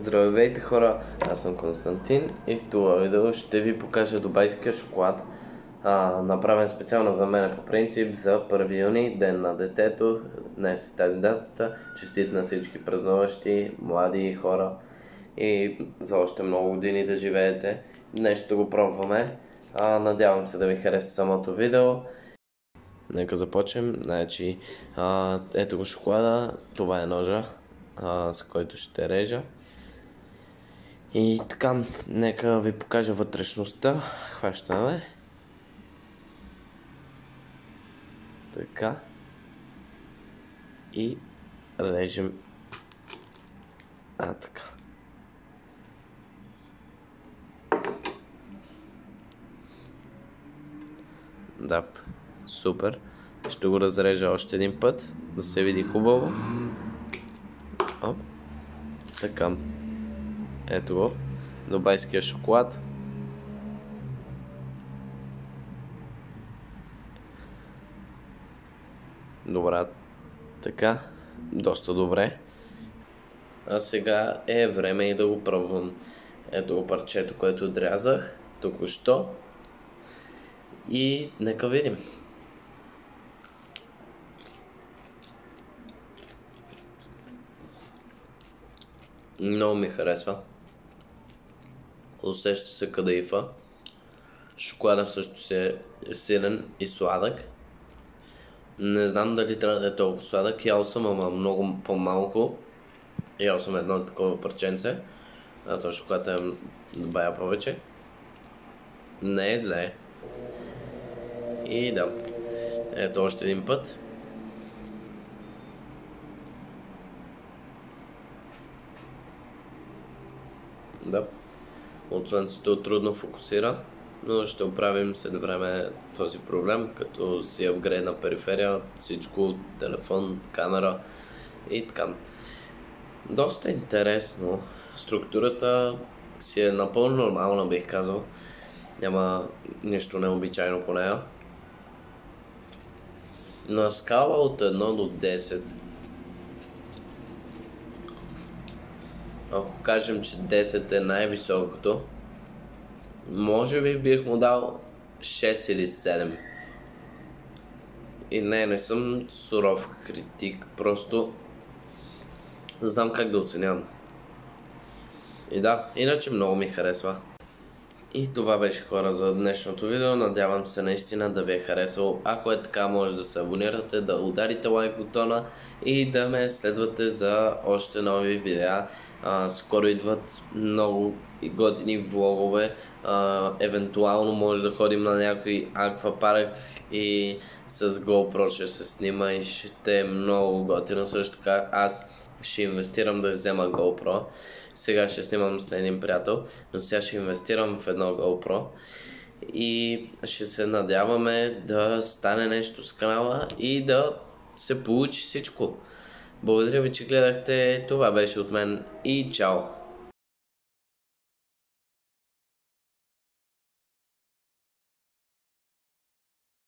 Здравейте хора, аз съм Константин и в това видео ще ви покажа дубайския шоколад, направен специално за мен по принцип за 1 юни, ден на детето. Днес е тази датата. Честит на всички празнуващи, млади хора и за още много години да живеете. Днес ще го пробваме. Надявам се да ви хареса самото видео. Нека започнем. Значи, ето го шоколада, това е ножа, с който ще режа. И така, нека ви покажа вътрешността. Хващаме. Така. И режем. Така. Да, супер. Ще го разрежа още един път, да се види хубаво. Оп. Така. Ето го. Дубайския шоколад. Добра. Така. Доста добре. А сега е време и да го пробвам. Ето го парчето, което отрязах току-що. И нека видим. Много ми харесва. Усеща се кадаифа. Шоколада също се е силен и сладък. Не знам дали трябва да е толкова сладък. Ял съм, ама много по-малко. Ял съм едно такова парченце. този шоколад е добавя повече. Не е зле. И да. Ето още един път. Да. От слънцето трудно фокусира, но ще оправим след време този проблем, като си апгрейдна периферия, всичко, телефон, камера и така. Доста интересно. Структурата си е напълно нормална, бих казал. Няма нищо необичайно по нея. На скала от 1 до 10, ако кажем, че 10 е най-високото, може би бих му дал 6 или 7. И не съм суров критик, просто знам как да оценявам. И да, иначе много ми харесва. И това беше, хора, за днешното видео. Надявам се наистина да ви е харесало. Ако е така, може да се абонирате, да ударите лайк бутона и да ме следвате за още нови видеа. Скоро идват много готини влогове. Евентуално може да ходим на някой аквапарк и с GoPro ще се снима и ще е много готино. Също така аз ще инвестирам да взема GoPro. Сега ще снимам с един приятел, но сега ще инвестирам в едно GoPro и ще се надяваме да стане нещо с канала и да се получи всичко. Благодаря ви, че гледахте. Това беше от мен и чао!